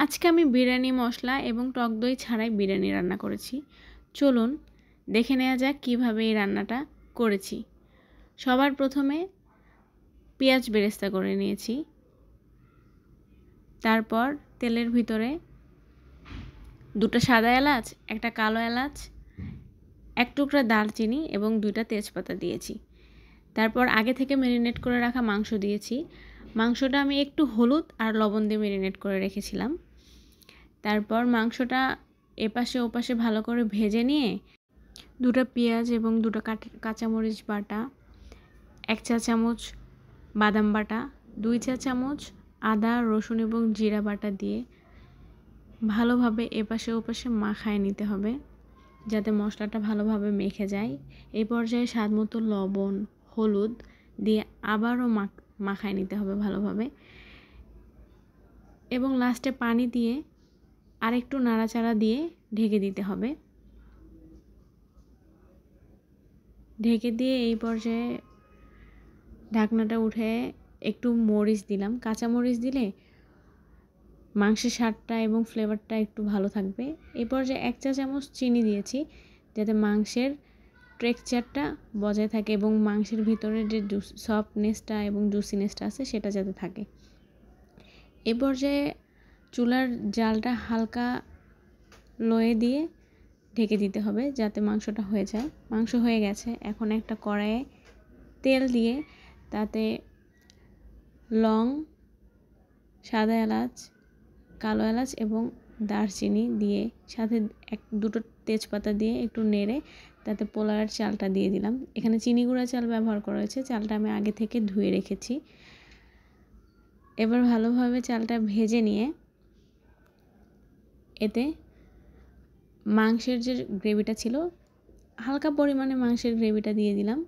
আজকে আমি বিরিয়ানি মশলা এবং টক দই ছাড়াই বিরিয়ানি রান্না করেছি। চলুন দেখে নেওয়া যাক কীভাবে এই রান্নাটা করেছি। সবার প্রথমে পেঁয়াজ বেরেস্তা করে নিয়েছি। তারপর তেলের ভিতরে 2টা সাদা এলাচ, 1টা কালো এলাচ, 1 টুকরা দারচিনি এবং 2টা তেজপাতা দিয়েছি। তারপর আগে থেকে ম্যারিনেট করে রাখা মাংস দিয়েছি। মাংসটা আমি একটু হলুদ আর লবণ দিয়ে ম্যারিনেট করে রেখেছিলাম। তারপর মাংসটা এপাশে ওপাশে ভালো করে ভেজে নিয়ে 2টা পেঁয়াজ এবং 2টা কাঁচামরিচ বাটা, 1 চা চামচ বাদাম বাটা, 2 চা চামচ আদা রসুন এবং জিরা বাটা দিয়ে ভালোভাবে এপাশে ওপাশে মাখায় নিতে হবে, যাতে মশলাটা ভালোভাবে মেখে যায়। এই পর্যায়ে স্বাদমতো লবণ, হলুদ দিয়ে আবারও মাখায় নিতে হবে ভালোভাবে, এবং লাস্টে পানি দিয়ে আরেকটু নাড়াচাড়া দিয়ে ঢেকে দিতে হবে। ঢেকে দিয়ে এই পর্যায়ে ঢাকনাটা উঠে একটু মরিচ দিলাম। কাঁচা মরিচ দিলে মাংসের স্বাদটা এবং ফ্লেভারটা একটু ভালো থাকবে। এই পর্যায়ে 1 চা চামচ চিনি দিয়েছি, যাতে মাংসের টেক্সচারটা বজায় থাকে এবং মাংসের ভিতরে যে সফটনেসটা এবং জুসিনেসটা আছে সেটা যাতে থাকে। এই পর্যায়ে চুলার জালটা হালকা লোয়ে দিয়ে ঢেকে দিতে হবে, যাতে মাংসটা হয়ে যায়। মাংস হয়ে গেছে। এখন একটা কড়াইয়ে তেল দিয়ে তাতে লং, সাদা এলাচ, কালো এলাচ এবং দারচিনি দিয়ে সাথে 2টো তেজপাতা দিয়ে একটু নেড়ে তাতে পোলাওয়ের চালটা দিয়ে দিলাম। এখানে চিনি গুঁড়া চাল ব্যবহার করা হয়েছে। চালটা আমি আগে থেকে ধুয়ে রেখেছি। এবার ভালোভাবে চালটা ভেজে নিয়ে এতে মাংসের যে গ্রেভিটা ছিল, হালকা পরিমাণে মাংসের গ্রেভিটা দিয়ে দিলাম।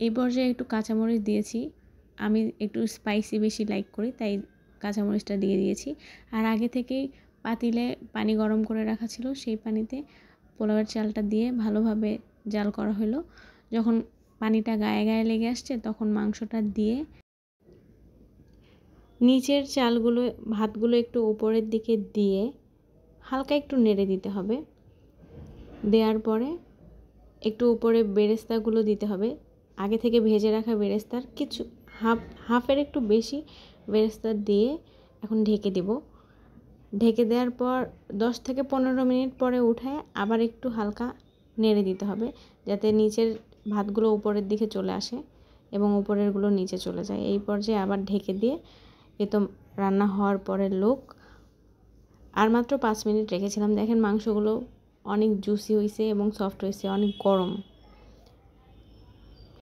এই পর্যায়ে একটু কাঁচামরিচ দিয়েছি। আমি একটু স্পাইসি বেশি লাইক করি, তাই কাঁচামরিচটা দিয়ে দিয়েছি। আর আগে থেকেই পাতিলে পানি গরম করে রাখা ছিল, সেই পানিতে পোলাওয়ের চালটা দিয়ে ভালোভাবে জাল করা হলো। যখন পানিটা গায়ে গায়ে লেগে আসছে, তখন মাংসটা দিয়ে নিচের চালগুলো, ভাতগুলো একটু উপরের দিকে দিয়ে হালকা একটু নেড়ে দিতে হবে। দেওয়ার পরে একটু উপরে বেরেস্তাগুলো দিতে হবে। আগে থেকে ভেজে রাখা বেরেস্তার কিছু হাফের একটু বেশি বেরেস্তা দিয়ে এখন ঢেকে দেব। ঢেকে দেওয়ার পর 10 থেকে 15 মিনিট পরে উঠায় আবার একটু হালকা নেড়ে দিতে হবে, যাতে নিচের ভাতগুলো উপরের দিকে চলে আসে এবং উপরেরগুলো নিচে চলে যায়। এই পর্যায়ে আবার ঢেকে দিয়ে তো রান্না হওয়ার পরে লোক আর মাত্র 5 মিনিট রেখেছিলাম। দেখেন মাংসগুলো অনেক জুসি হয়েছে এবং সফট হয়েছে, অনেক গরম।